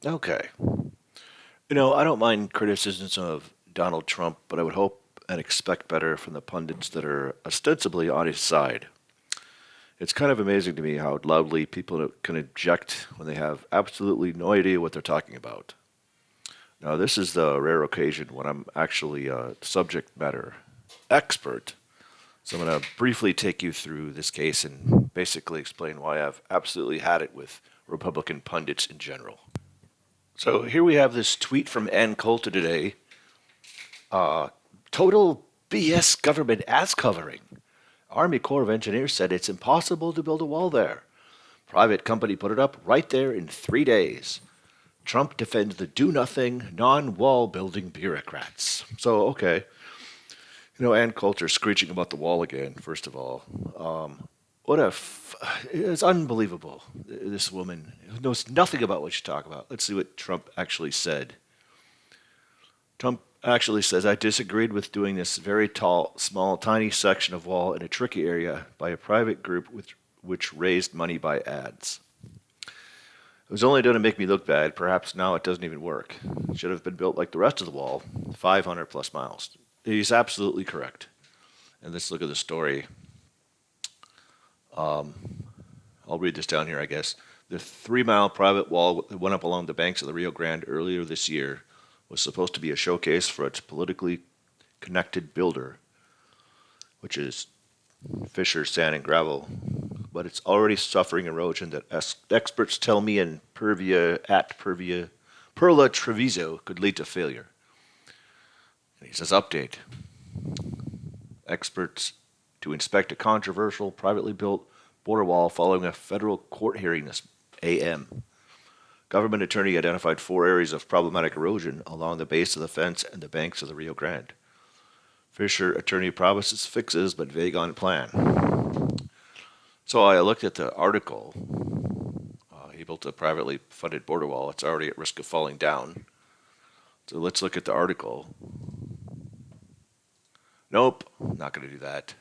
Okay. I don't mind criticisms of Donald Trump, but I would hope and expect better from the pundits that are ostensibly on his side. It's kind of amazing to me how loudly people can object when they have absolutely no idea what they're talking about. Now, this is the rare occasion when I'm actually a subject matter expert. So I'm going to briefly take you through this case and basically explain why I've absolutely had it with Republican pundits in general. So here we have this tweet from Coulter today. Total BS government ass covering. Army Corps of Engineers said it's impossible to build a wall there. Private company put it up right there in 3 days. Trump defends the do nothing, non wall building bureaucrats. So, okay. Ann Coulter screeching about the wall again, first of all. What a. It's unbelievable. This woman knows nothing about what she's talking about. Let's see what Trump actually said. Trump actually says, I disagreed with doing this very tall, small, tiny section of wall in a tricky area by a private group which raised money by ads. It was only done to make me look bad. Perhaps now it doesn't even work. It should have been built like the rest of the wall, 500 plus miles. He's absolutely correct. And let's look at the story. I'll read this down here, I guess. The 3 mile private wall that went up along the banks of the Rio Grande earlier this year was supposed to be a showcase for its politically connected builder, which is Fisher Sand and Gravel, but it's already suffering erosion that experts tell me in Perla Treviso could lead to failure. And he says, update. Experts to inspect a controversial privately built border wall following a federal court hearing this AM. Government attorney identified 4 areas of problematic erosion along the base of the fence and the banks of the Rio Grande. Fisher attorney promises fixes but vague on plan. So I looked at the article. He built a privately funded border wall. It's already at risk of falling down. So let's look at the article. Nope, not going to do that.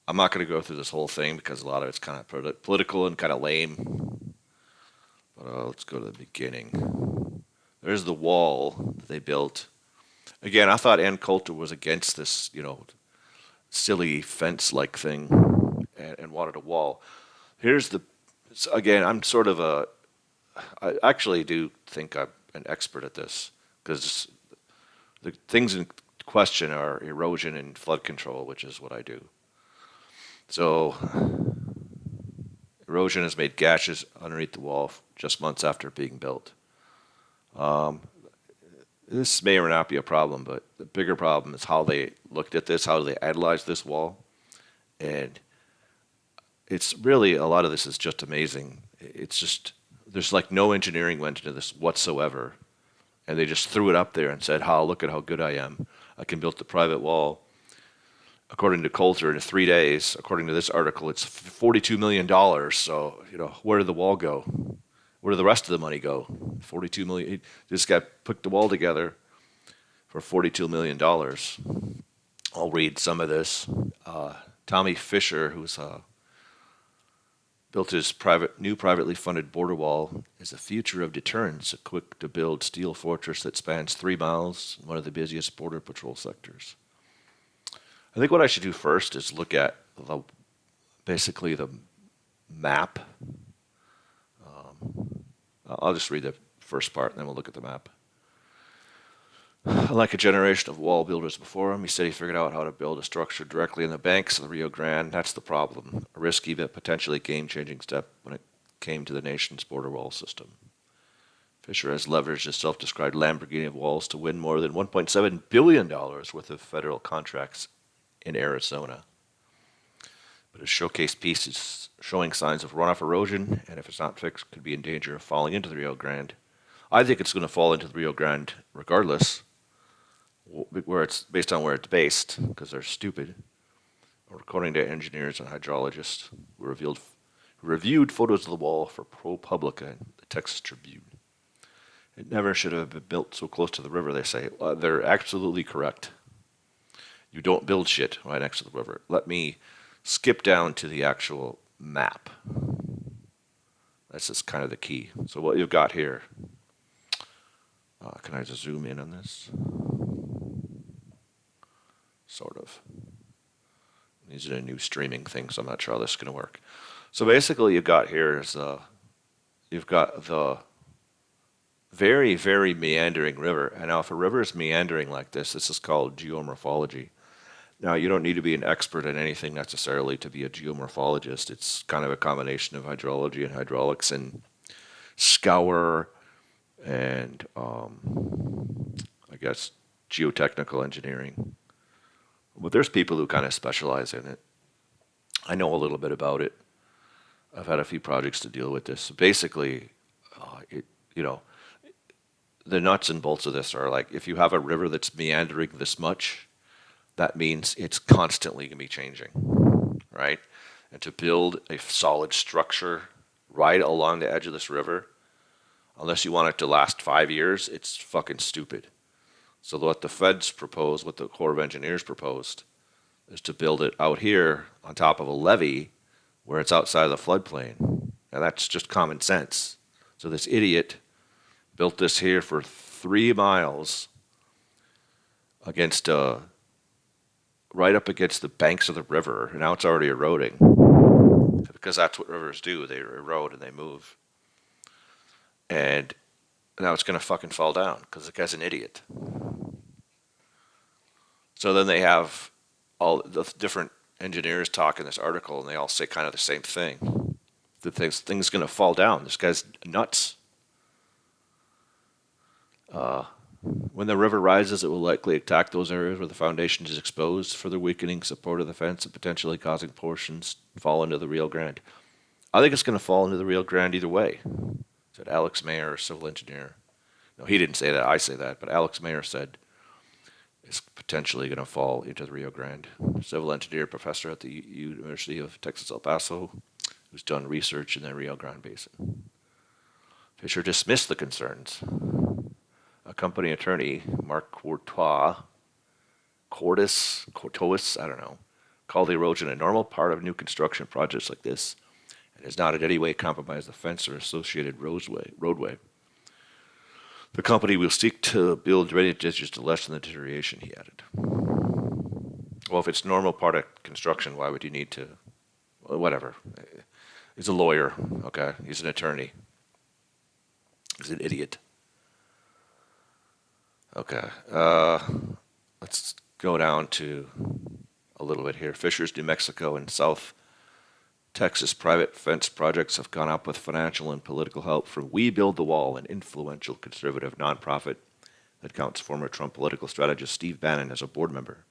I'm not going to go through this whole thing because a lot of it's kind of political and kind of lame. But let's go to the beginning. There's the wall that they built. Again, I thought Ann Coulter was against this, silly fence-like thing and wanted a wall. Here's the, again, I actually do think I'm an expert at this because the things in question are erosion and flood control, which is what I do. So erosion has made gashes underneath the wall just months after being built. This may or not be a problem, but the bigger problem is how they looked at this, how they analyzed this wall. And it's really, a lot of this is just amazing. It's just, there's like no engineering went into this whatsoever. And they just threw it up there and said, look at how good I am. I can build the private wall. According to Coulter, in 3 days, according to this article, it's $42 million. So, where did the wall go? Where did the rest of the money go? 42 million. This guy put the wall together for $42 million. I'll read some of this. Tommy Fisher, who's built his new privately funded border wall, is the future of deterrence, a quick-to-build steel fortress that spans 3 miles in one of the busiest border patrol sectors. I think what I should do first is look at basically the map. I'll just read the first part and then we'll look at the map. Unlike a generation of wall builders before him, he said he figured out how to build a structure directly in the banks of the Rio Grande. That's the problem. A risky but potentially game-changing step when it came to the nation's border wall system. Fisher has leveraged his self-described Lamborghini of walls to win more than $1.7 billion worth of federal contracts in Arizona. But his showcase piece is showing signs of runoff erosion, and if it's not fixed, could be in danger of falling into the Rio Grande. I think it's going to fall into the Rio Grande regardless, where it's based on where it's based, because they're stupid. According to engineers and hydrologists who reviewed photos of the wall for ProPublica and the Texas Tribune. It never should have been built so close to the river, they say. They're absolutely correct. You don't build shit right next to the river. Let me skip down to the actual map. This is kind of the key. So what you've got here, can I just zoom in on this? Sort of. These are a new streaming thing, so I'm not sure how this is going to work. So basically you've got here is you've got the very, very meandering river. And now if a river is meandering like this is called geomorphology. Now, you don't need to be an expert in anything necessarily to be a geomorphologist. It's kind of a combination of hydrology and hydraulics and scour and, I guess, geotechnical engineering. But there's people who kind of specialize in it. I know a little bit about it. I've had a few projects to deal with this. So basically, the nuts and bolts of this are like, if you have a river that's meandering this much, that means it's constantly going to be changing, right? And to build a solid structure right along the edge of this river, unless you want it to last 5 years, it's fucking stupid. So what the feds proposed, what the Corps of Engineers proposed, is to build it out here on top of a levee where it's outside of the floodplain. And that's just common sense. So this idiot built this here for 3 miles against right up against the banks of the river, and now it's already eroding. Because that's what rivers do. They erode and they move. And now it's going to fucking fall down because the guy's an idiot. So then they have all the different engineers talk in this article, and they all say kind of the same thing. The thing's going to fall down. This guy's nuts. When the river rises, it will likely attack those areas where the foundation is exposed, further weakening support of the fence and potentially causing portions to fall into the Rio Grande. I think it's going to fall into the Rio Grande either way, said Alex Mayer, a civil engineer. No, he didn't say that. I say that. But Alex Mayer said it's potentially going to fall into the Rio Grande. Civil engineer professor at the University of Texas El Paso, who's done research in the Rio Grande Basin. Fisher dismissed the concerns. A company attorney, Mark Courtois, I don't know, called the erosion a normal part of new construction projects like this, and has not in any way compromised the fence or associated roadway. The company will seek to build drainage ditches to lessen the deterioration, he added. Well, if it's a normal part of construction, why would you need to? Well, whatever. He's a lawyer, okay? He's an attorney. He's an idiot. Okay, let's go down to a little bit here. Fishers, New Mexico, and South Texas private fence projects have gone up with financial and political help from We Build the Wall, an influential conservative nonprofit that counts former Trump political strategist Steve Bannon as a board member.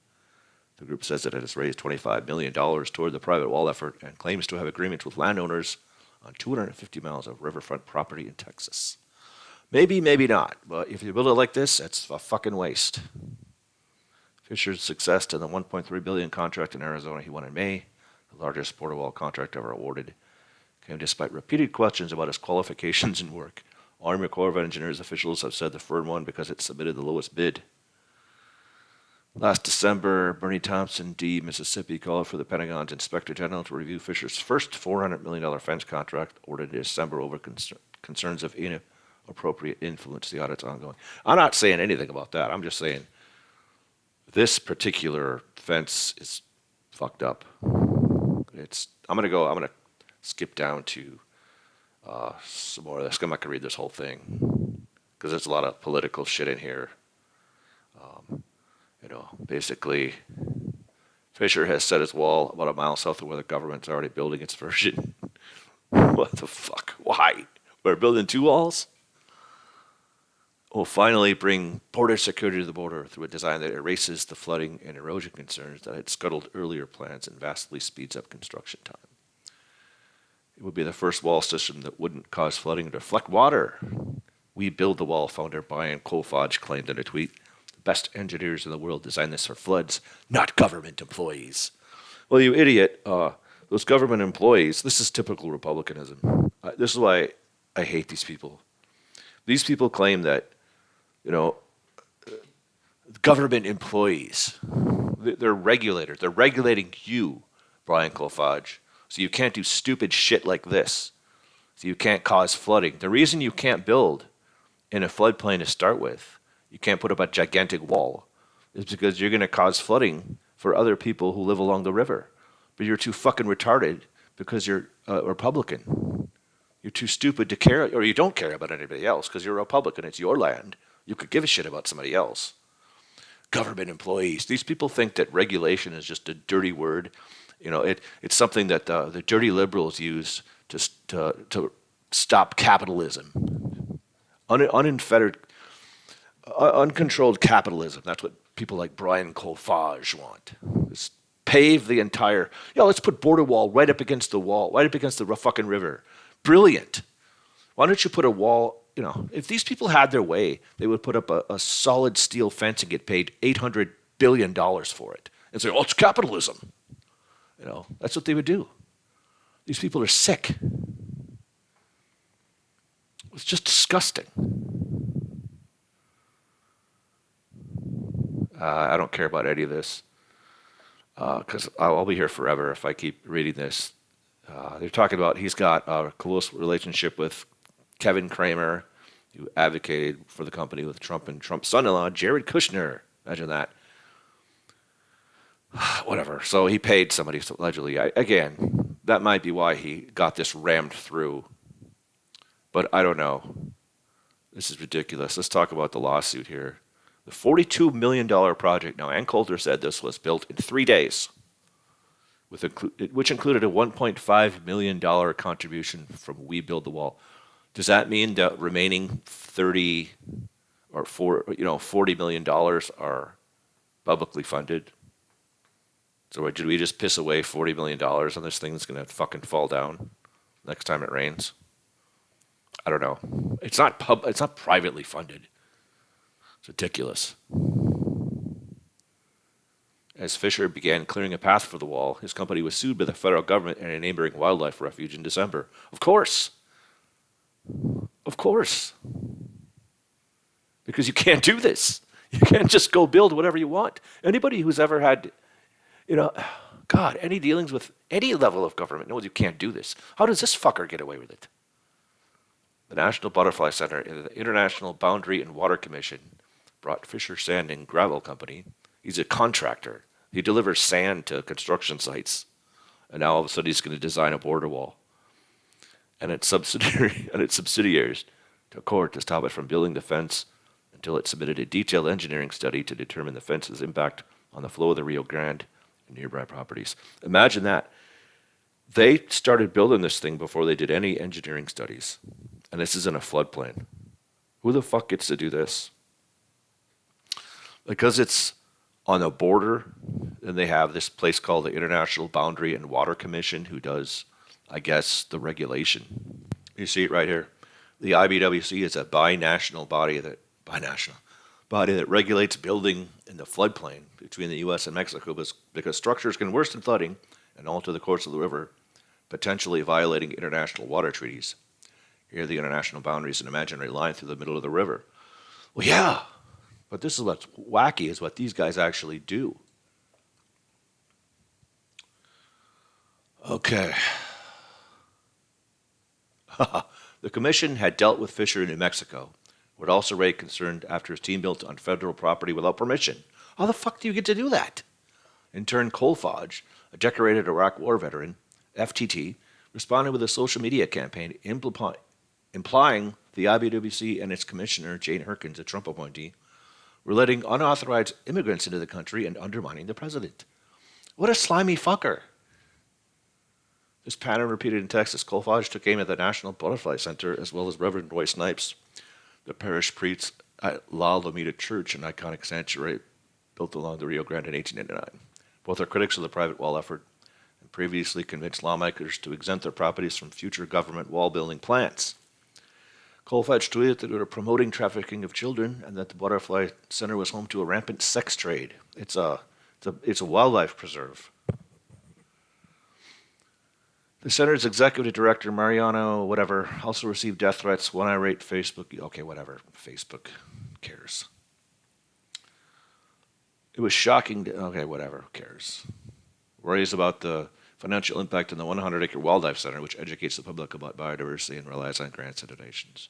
The group says that it has raised $25 million toward the private wall effort and claims to have agreements with landowners on 250 miles of riverfront property in Texas. Maybe, maybe not, but if you build it like this, it's a fucking waste. Fisher's success in the $1.3 billion contract in Arizona he won in May, the largest border wall contract ever awarded, came despite repeated questions about his qualifications and work. Army Corps of Engineers officials have said the firm won because it submitted the lowest bid. Last December, Bernie Thompson, D. Mississippi, called for the Pentagon's Inspector General to review Fisher's first $400 million fence contract ordered in December over concerns of inappropriate influence. The audit's ongoing. I'm not saying anything about that. I'm just saying this particular fence is fucked up. I'm gonna skip down to some more of this. I'm not gonna read this whole thing because there's a lot of political shit in here. Basically, Fisher has set his wall about a mile south of where the government's already building its version. What the fuck? Why? We're building 2 walls? Will finally bring border security to the border through a design that erases the flooding and erosion concerns that had scuttled earlier plans and vastly speeds up construction time. It would be the first wall system that wouldn't cause flooding or deflect water. We Build the Wall founder Brian Colfodge claimed in a tweet, the best engineers in the world designed this for floods, not government employees. Well, you idiot, those government employees, this is typical Republicanism. This is why I hate these people. These people claim that, government employees, they're regulators. They're regulating you, Brian Colfodge. So you can't do stupid shit like this. So you can't cause flooding. The reason you can't build in a floodplain to start with, you can't put up a gigantic wall, is because you're going to cause flooding for other people who live along the river. But you're too fucking retarded because you're a Republican. You're too stupid to care, or you don't care about anybody else because you're a Republican. It's your land. You could give a shit about somebody else. Government employees. These people think that regulation is just a dirty word. It's something that the dirty liberals use to stop capitalism. Unfettered, uncontrolled capitalism. That's what people like Brian Colfage want. Just pave the entire. Let's put border wall right up against the wall, right up against the fucking river. Brilliant. Why don't you put a wall? If these people had their way, they would put up a solid steel fence and get paid $800 billion for it and say, it's capitalism. That's what they would do. These people are sick. It's just disgusting. I don't care about any of this because I'll be here forever if I keep reading this. They're talking about he's got a close relationship with Kevin Kramer, who advocated for the company with Trump and Trump's son-in-law, Jared Kushner. Imagine that. Whatever. So he paid somebody, allegedly. Again, that might be why he got this rammed through. But I don't know. This is ridiculous. Let's talk about the lawsuit here. The $42 million project. Now, Ann Coulter said this was built in 3 days, which included a $1.5 million contribution from We Build the Wall. Does that mean the remaining $40 million are publicly funded? So did we just piss away $40 million on this thing that's going to fucking fall down next time it rains? I don't know. It's not privately funded. It's ridiculous. As Fisher began clearing a path for the wall, his company was sued by the federal government and a neighboring wildlife refuge in December. Of course. Of course. Because you can't do this. You can't just go build whatever you want. Anybody who's ever had, any dealings with any level of government knows you can't do this. How does this fucker get away with it? The National Butterfly Center and the International Boundary and Water Commission brought Fisher Sand and Gravel Company. He's a contractor. He delivers sand to construction sites. And now all of a sudden he's going to design a border wall. And its subsidiaries to court to stop it from building the fence until it submitted a detailed engineering study to determine the fence's impact on the flow of the Rio Grande and nearby properties. Imagine that. They started building this thing before they did any engineering studies. And this is in a floodplain. Who the fuck gets to do this? Because it's on a border, and they have this place called the International Boundary and Water Commission who does, I guess, the regulation. You see it right here. The IBWC is a binational body that regulates building in the floodplain between the U.S. and Mexico because structures can worsen flooding and alter the course of the river, potentially violating international water treaties. Here, the international boundary is an imaginary line through the middle of the river. Well, yeah, but this is what's wacky, is what these guys actually do. Okay. The commission had dealt with Fisher in New Mexico, would also raise concern after his team built on federal property without permission. How the fuck do you get to do that? In turn, Colfage, a decorated Iraq War veteran, FTT, responded with a social media campaign implying the IBWC and its commissioner, Jane Herkins, a Trump appointee, were letting unauthorized immigrants into the country and undermining the president. What a slimy fucker. This pattern repeated in Texas. Colfage took aim at the National Butterfly Center as well as Reverend Roy Snipes, the parish priest at La Lomita Church, an iconic sanctuary built along the Rio Grande in 1889. Both are critics of the private wall effort and previously convinced lawmakers to exempt their properties from future government wall-building plans. Colfage tweeted that they were promoting trafficking of children and that the Butterfly Center was home to a rampant sex trade. It's a wildlife preserve. The center's executive director, Mariano, whatever, also received death threats. One irate Facebook. Okay, whatever. Facebook cares. It was shocking. Okay, whatever. Who cares? Worries about the financial impact on the 100-acre wildlife center, which educates the public about biodiversity and relies on grants and donations.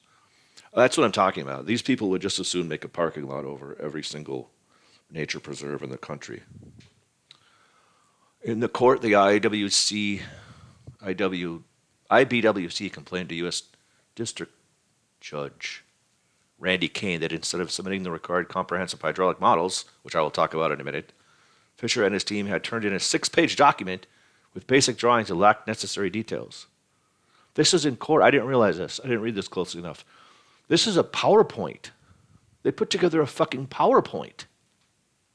That's what I'm talking about. These people would just as soon make a parking lot over every single nature preserve in the country. In the court, the IBWC complained to U.S. District Judge Randy Kane that instead of submitting the required comprehensive hydraulic models, which I will talk about in a minute, Fisher and his team had turned in a 6-page document with basic drawings that lacked necessary details. This is in court. I didn't realize this. I didn't read this closely enough. This is a PowerPoint. They put together a fucking PowerPoint.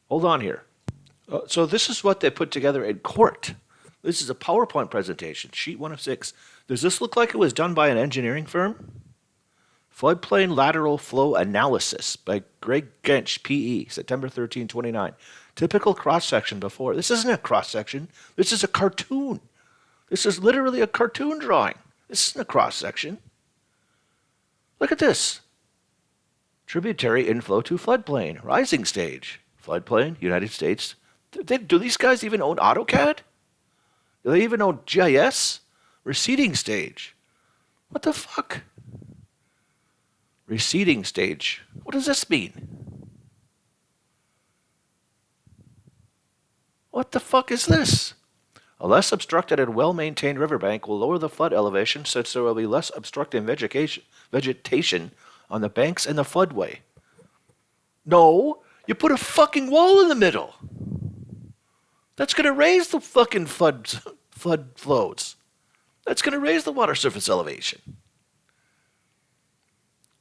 Hold on here. So this is what they put together in court. This is a PowerPoint presentation, sheet 1 of 6. Does this look like it was done by an engineering firm? Floodplain Lateral Flow Analysis by Greg Gensch, P.E., September 13, 29. Typical cross-section before. This isn't a cross-section. This is a cartoon. This is literally a cartoon drawing. This isn't a cross-section. Look at this. Tributary inflow to floodplain. Rising stage. Floodplain, United States. Do these guys even own AutoCAD? Do they even own GIS? Receding stage. What the fuck? Receding stage. What does this mean? What the fuck is this? A less obstructed and well-maintained riverbank will lower the flood elevation since there will be less obstructing vegetation on the banks and the floodway. No, you put a fucking wall in the middle. That's going to raise the fucking flood flows. That's going to raise the water surface elevation.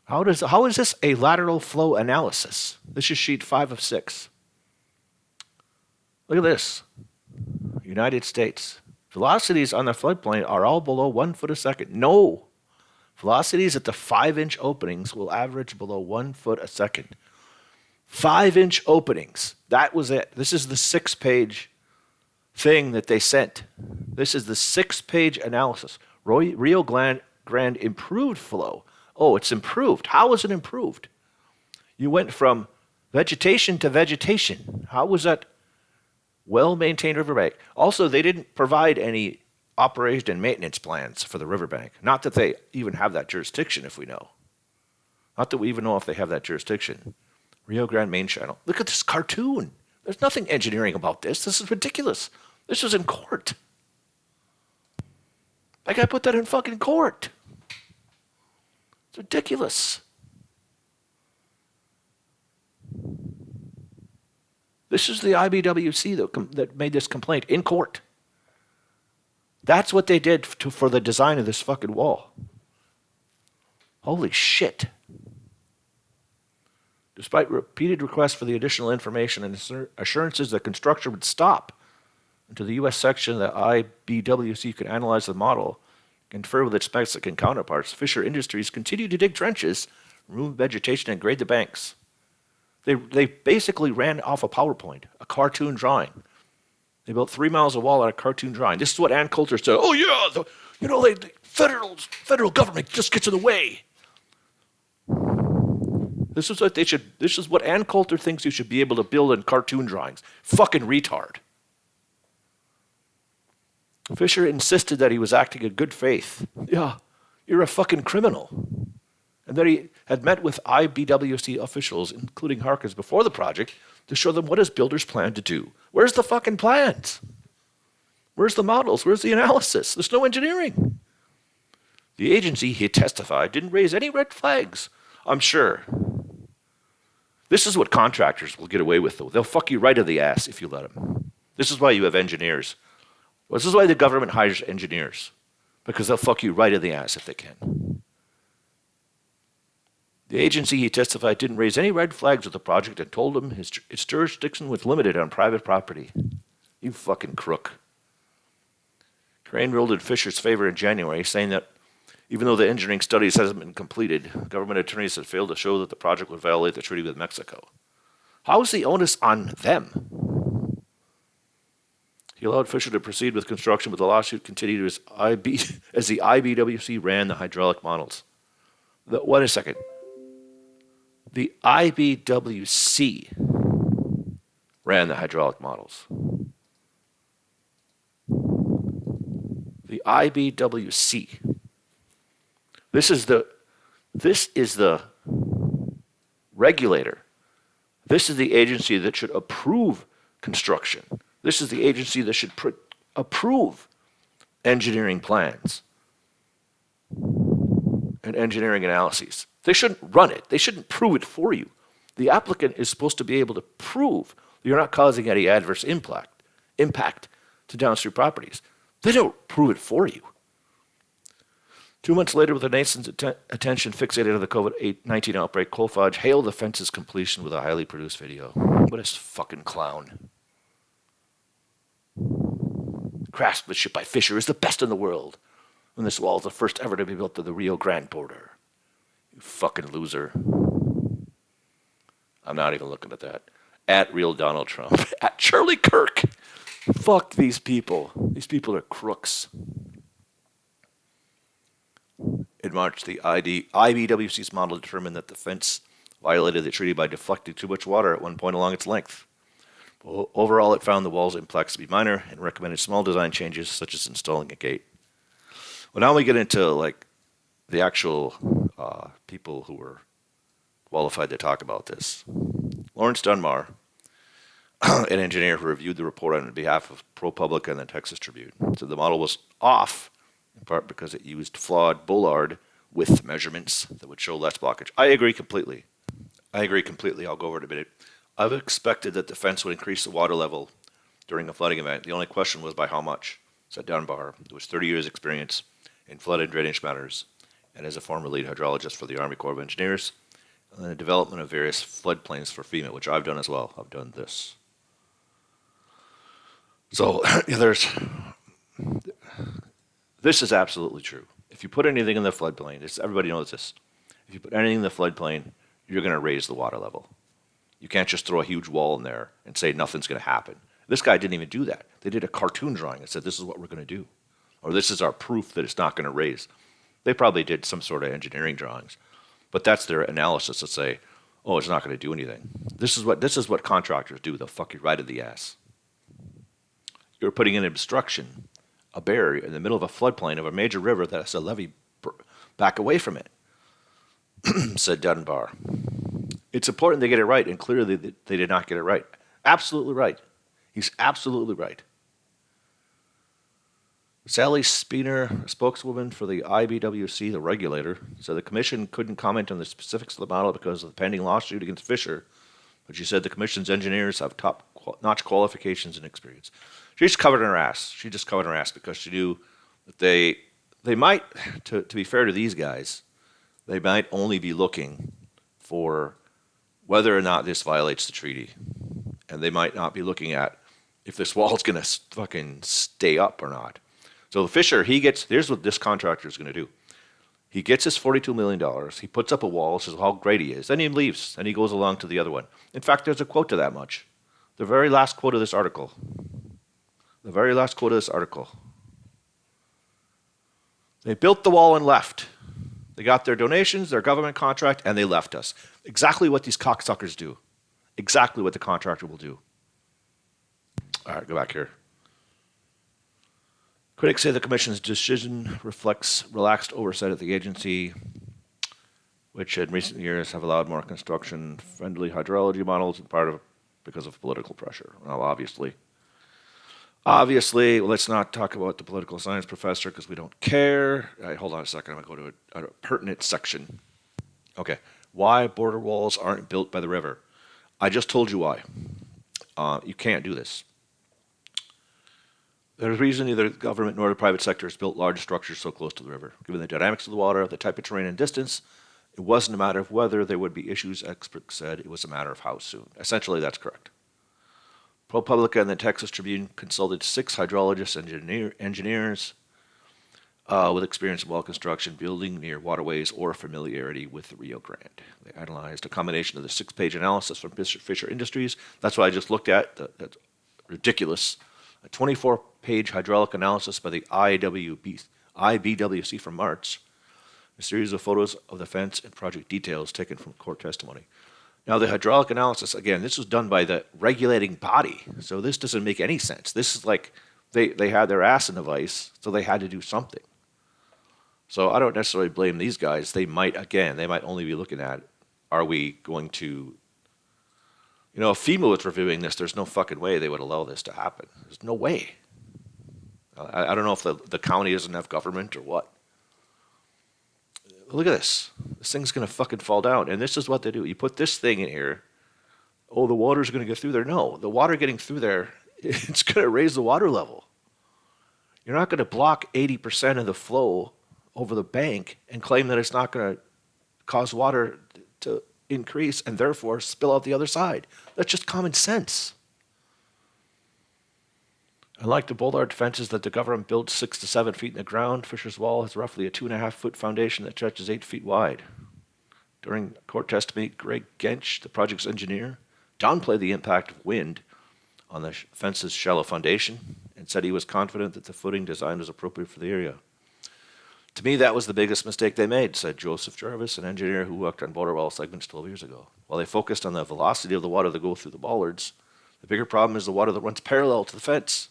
How is this a lateral flow analysis? This is sheet 5 of 6. Look at this. United States. Velocities on the floodplain are all below 1 foot a second. No. Velocities at the 5-inch openings will average below 1 foot a second. 5-inch openings. That was it. This is the 6-page thing that they sent. This is the 6-page analysis. Rio Grande improved flow. Oh, it's improved. How is it improved? You went from vegetation to vegetation. How was that well-maintained riverbank? Also, they didn't provide any operation and maintenance plans for the riverbank. Not that they even have that jurisdiction, if we know. Not that we even know if they have that jurisdiction. Rio Grande main channel. Look at this cartoon. There's nothing engineering about this. This is ridiculous. This was in court. That guy put that in fucking court. It's ridiculous. This is the IBWC that made this complaint in court. That's what they did for the design of this fucking wall. Holy shit. Despite repeated requests for the additional information and assurances that construction would stop until the U.S. section of the IBWC could analyze the model, confer with its Mexican counterparts, Fisher Industries continued to dig trenches, remove vegetation, and grade the banks. They basically ran off a PowerPoint, a cartoon drawing. They built 3 miles of wall on a cartoon drawing. This is what Ann Coulter said. Oh yeah, the federal government just gets in the way. This is what they should. This is what Ann Coulter thinks you should be able to build in cartoon drawings. Fucking retard. Fisher insisted that he was acting in good faith. Yeah, you're a fucking criminal. And that he had met with IBWC officials, including Harkins, before the project to show them what his builders planned to do. Where's the fucking plans? Where's the models? Where's the analysis? There's no engineering. The agency, he testified, didn't raise any red flags. I'm sure. This is what contractors will get away with, though. They'll fuck you right in the ass if you let them. This is why you have engineers. This is why the government hires engineers. Because they'll fuck you right in the ass if they can. The agency, he testified, didn't raise any red flags with the project and told him its jurisdiction was limited on private property. You fucking crook. Crane ruled in Fisher's favor in January, saying that even though the engineering studies hasn't been completed, government attorneys had failed to show that the project would violate the treaty with Mexico. How is the onus on them? He allowed Fisher to proceed with construction, but the lawsuit continued as the IBWC ran the hydraulic models. Wait a second. The IBWC ran the hydraulic models. The IBWC. This is the regulator. This is the agency that should approve construction. This is the agency that should approve engineering plans and engineering analyses. They shouldn't run it. They shouldn't prove it for you. The applicant is supposed to be able to prove you're not causing any adverse impact to downstream properties. They don't prove it for you. 2 months later, with the nation's attention fixated on the COVID-19 outbreak, Coulter hailed the fence's completion with a highly produced video. What a fucking clown. Craftsmanship by Fisher is the best in the world. And this wall is the first ever to be built to the Rio Grande border. You fucking loser. I'm not even looking at that. At real Donald Trump. At Charlie Kirk. Fuck these people. These people are crooks. In March, the IBWC's model determined that the fence violated the treaty by deflecting too much water at one point along its length. Overall, it found the wall's impacts to be minor and recommended small design changes, such as installing a gate. Well, now we get into like the actual people who were qualified to talk about this. Lawrence Dunbar, an engineer who reviewed the report on behalf of ProPublica and the Texas Tribune, said the model was off, in part because it used flawed bollard width measurements that would show less blockage. I agree completely. I'll go over it in a minute. I've expected that the fence would increase the water level during a flooding event. The only question was by how much, said Dunbar, who was 30 years' experience in flood and drainage matters, and as a former lead hydrologist for the Army Corps of Engineers, and the development of various floodplains for FEMA, which I've done as well. I've done this. So this is absolutely true. If you put anything in the floodplain, everybody knows this. If you put anything in the floodplain, you're going to raise the water level. You can't just throw a huge wall in there and say nothing's going to happen. This guy didn't even do that. They did a cartoon drawing and said, this is what we're going to do. Or this is our proof that it's not going to raise. They probably did some sort of engineering drawings. But that's their analysis to say, oh, it's not going to do anything. This is what contractors do. They'll fuck you right in the ass. You're putting in an obstruction, a barrier in the middle of a floodplain of a major river that has a levee back away from it, said Dunbar. It's important they get it right, and clearly they did not get it right. Absolutely right. He's absolutely right. Sally Speener, a spokeswoman for the IBWC, the regulator, said the commission couldn't comment on the specifics of the model because of the pending lawsuit against Fisher, but she said the commission's engineers have top-notch qualifications and experience. She just covered her ass. She just covered her ass because she knew that they might, to be fair to these guys, they might only be looking for whether or not this violates the treaty. And they might not be looking at if this wall's going to fucking stay up or not. So Fisher, here's what this contractor is going to do. He gets his $42 million. He puts up a wall, says how great he is. Then he leaves, and he goes along to the other one. In fact, there's a quote to that much. The very last quote of this article. They built the wall and left. They got their donations, their government contract, and they left us. Exactly what these cocksuckers do. Exactly what the contractor will do. All right, go back here. Critics say the commission's decision reflects relaxed oversight of the agency, which in recent years have allowed more construction-friendly hydrology models, in part because of political pressure. Well, obviously, let's not talk about the political science professor because we don't care. Hold on a second. I'm going to go to a pertinent section. Okay. Why border walls aren't built by the river? I just told you why. You can't do this. There's a reason neither the government nor the private sector has built large structures so close to the river. Given the dynamics of the water, the type of terrain and distance, it wasn't a matter of whether there would be issues, experts said. It was a matter of how soon. Essentially, that's correct. ProPublica and the Texas Tribune consulted 6 hydrologists and engineers with experience in wall construction, building near waterways, or familiarity with the Rio Grande. They analyzed a combination of the 6-page analysis from Fisher Industries. That's what I just looked at. That's ridiculous. A 24-page hydraulic analysis by the IBWC from March. A series of photos of the fence and project details taken from court testimony. Now, the hydraulic analysis, again, this was done by the regulating body, so this doesn't make any sense. This is like they had their ass in the vice, so they had to do something. So I don't necessarily blame these guys. They might only be looking at, are we going to, if FEMA was reviewing this, there's no fucking way they would allow this to happen. There's no way. I don't know if the county doesn't have government or what. Look at this. This thing's going to fucking fall down. And this is what they do. You put this thing in here. Oh, the water's going to get through there. No, the water getting through there, it's going to raise the water level. You're not going to block 80% of the flow over the bank and claim that it's not going to cause water to increase and therefore spill out the other side. That's just common sense. Unlike the bollard fences that the government built 6 to 7 feet in the ground, Fisher's Wall has roughly a 2.5-foot foundation that stretches 8 feet wide. During court testimony, Greg Gensch, the project's engineer, downplayed the impact of wind on the fence's shallow foundation and said he was confident that the footing design was appropriate for the area. To me, that was the biggest mistake they made, said Joseph Jarvis, an engineer who worked on border wall segments 12 years ago. While they focused on the velocity of the water that goes through the bollards, the bigger problem is the water that runs parallel to the fence.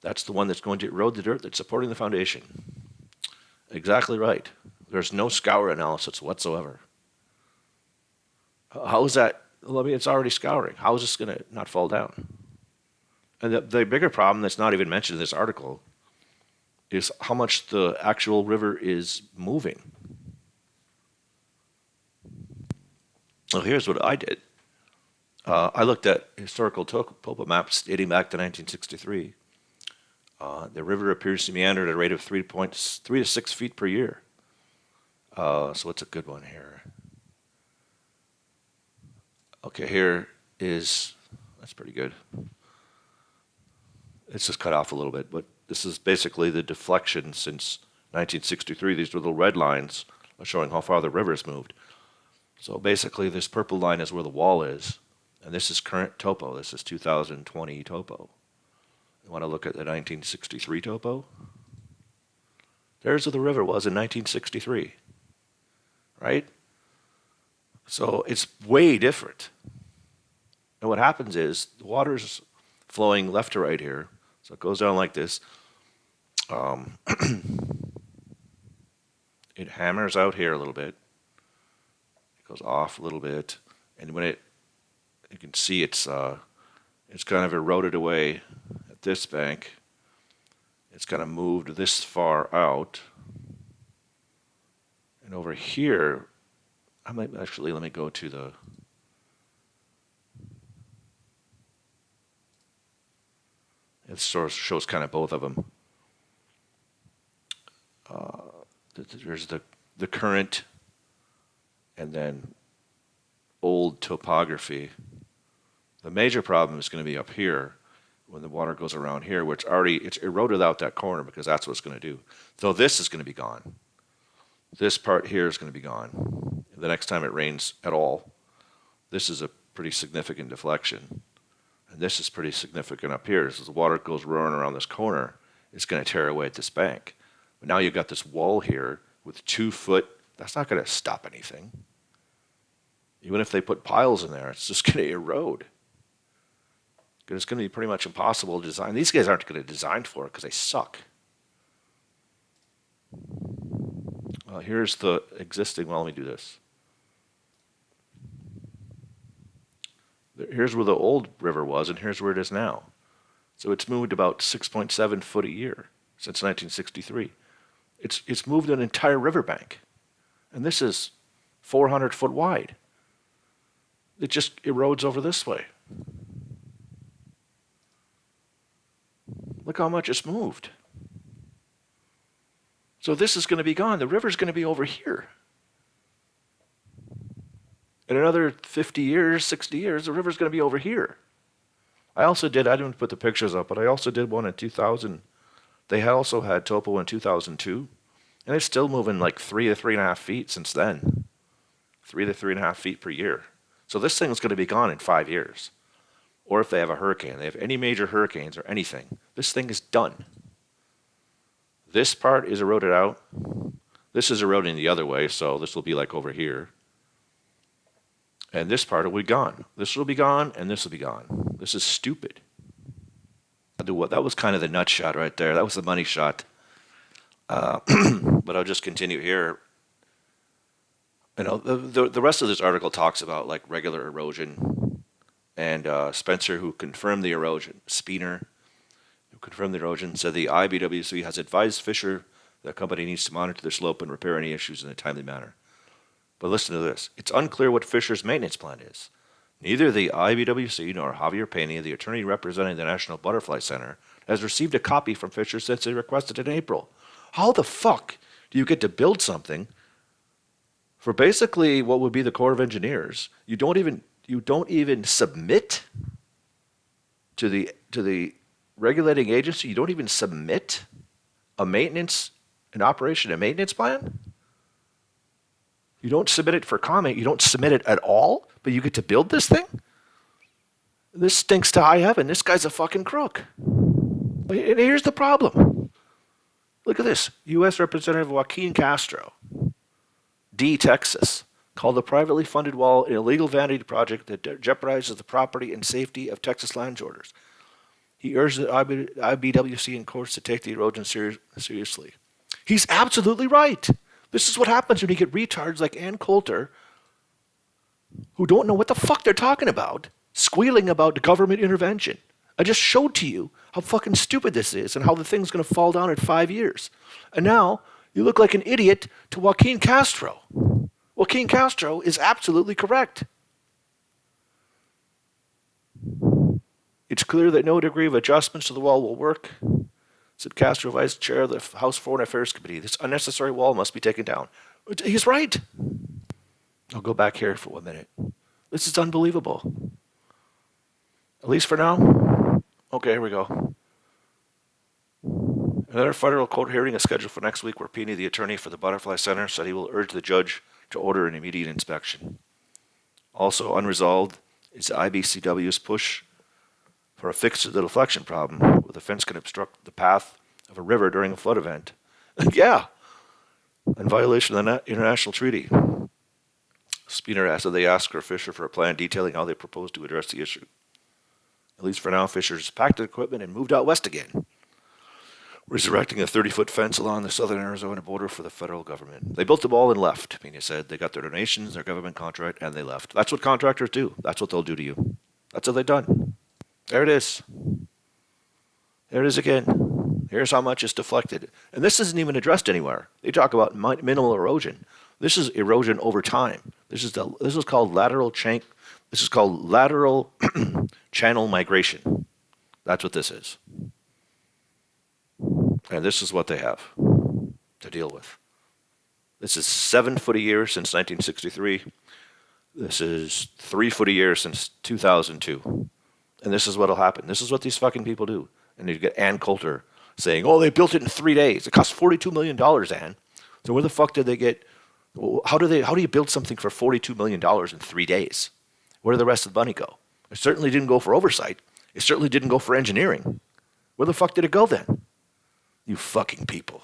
That's the one that's going to erode the dirt that's supporting the foundation. Exactly right. There's no scour analysis whatsoever. How is that? Well, I mean, it's already scouring. How is this going to not fall down? And the bigger problem that's not even mentioned in this article is how much the actual river is moving. Well, here's what I did. I looked at historical topo maps dating back to 1963. The river appears to meander at a rate of 3 to 6 feet per year. So what's a good one here? Okay, that's pretty good. It's just cut off a little bit, but this is basically the deflection since 1963. These little red lines are showing how far the river's moved. So basically this purple line is where the wall is, and this is current topo. This is 2020 topo. You want to look at the 1963 topo? There's where the river was in 1963, right? So it's way different. And what happens is the water's flowing left to right here. So it goes down like this. It hammers out here a little bit. It goes off a little bit. And you can see it's kind of eroded away at this bank. It's kind of moved this far out. And over here, let me go to the, it sort of shows kind of both of them. There's the current and then old topography. The major problem is going to be up here when the water goes around here, which it's eroded out that corner because that's what it's going to do. So this is going to be gone. This part here is going to be gone. The next time it rains at all, this is a pretty significant deflection. And this is pretty significant up here. As the water goes roaring around this corner, it's going to tear away at this bank. But now you've got this wall here with 2 foot. That's not going to stop anything. Even if they put piles in there, it's just going to erode. Because it's going to be pretty much impossible to design. These guys aren't going to design for it because they suck. Here's the existing. Well, let me do this. Here's where the old river was, and here's where it is now. So it's moved about 6.7 foot a year since 1963. It's moved an entire riverbank, and this is 400 foot wide. It just erodes over this way. Look how much it's moved. So this is going to be gone. The river's going to be over here. In another 50 years, 60 years, the river's going to be over here. I didn't put the pictures up, but I also did one in 2000. They also had topo in 2002, and it's still moving like 3 to 3.5 feet since then. 3 to 3.5 feet per year. So this thing is going to be gone in 5 years. Or if they have a hurricane, they have any major hurricanes or anything, this thing is done. This part is eroded out. This is eroding the other way, so this will be like over here. And this part will be gone. This will be gone, and this will be gone. This is stupid. That was kind of the nut shot right there. That was the money shot. But I'll just continue here. The rest of this article talks about like regular erosion, and Spencer, who confirmed the erosion, Speener, who confirmed the erosion, said the IBWC has advised Fisher the company needs to monitor the slope and repair any issues in a timely manner. But listen to this. It's unclear what Fisher's maintenance plan is. Neither the IBWC nor Javier Pena, the attorney representing the National Butterfly Center, has received a copy from Fisher since they requested it in April. How the fuck do you get to build something for basically what would be the Corps of Engineers? You don't even submit to the regulating agency. You don't even submit a maintenance plan. You don't submit it for comment. You don't submit it at all, but you get to build this thing? This stinks to high heaven. This guy's a fucking crook. And here's the problem. Look at this. U.S. Representative Joaquin Castro, D, Texas, called the privately funded wall an illegal vanity project that jeopardizes the property and safety of Texas landowners. He urged the IBWC and courts to take the erosion seriously. He's absolutely right. This is what happens when you get retards like Ann Coulter, who don't know what the fuck they're talking about, squealing about government intervention. I just showed to you how fucking stupid this is and how the thing's going to fall down in 5 years. And now you look like an idiot to Joaquin Castro. Joaquin Castro is absolutely correct. It's clear that no degree of adjustments to the wall will work, said Castro, vice chair of the House Foreign Affairs Committee. This unnecessary wall must be taken down. He's right. I'll go back here for 1 minute. This is unbelievable. At least for now. Okay, here we go. Another federal court hearing is scheduled for next week where Pena, the attorney for the Butterfly Center, said he will urge the judge to order an immediate inspection. Also unresolved is the IBCW's push for a fix to the deflection problem, where the fence can obstruct the path of a river during a flood event. Yeah, in violation of the international treaty. Speener asked that they ask Fisher for a plan detailing how they propose to address the issue. At least for now, Fisher's packed his equipment and moved out west again, resurrecting a 30-foot fence along the southern Arizona border for the federal government. They built the wall and left, Pena said. They got their donations, their government contract, and they left. That's what contractors do. That's what they'll do to you. That's what they've done. There it is. There it is again. Here's how much is deflected. And this isn't even addressed anywhere. They talk about minimal erosion. This is erosion over time. This is called lateral channel migration. That's what this is. And this is what they have to deal with. This is 7 foot a year since 1963. This is 3 foot a year since 2002. And this is what will happen. This is what these fucking people do. And you get Ann Coulter saying, oh, they built it in 3 days. It cost $42 million, Ann. So where the fuck did they get, how do you build something for $42 million in 3 days? Where did the rest of the money go? It certainly didn't go for oversight. It certainly didn't go for engineering. Where the fuck did it go then? You fucking people.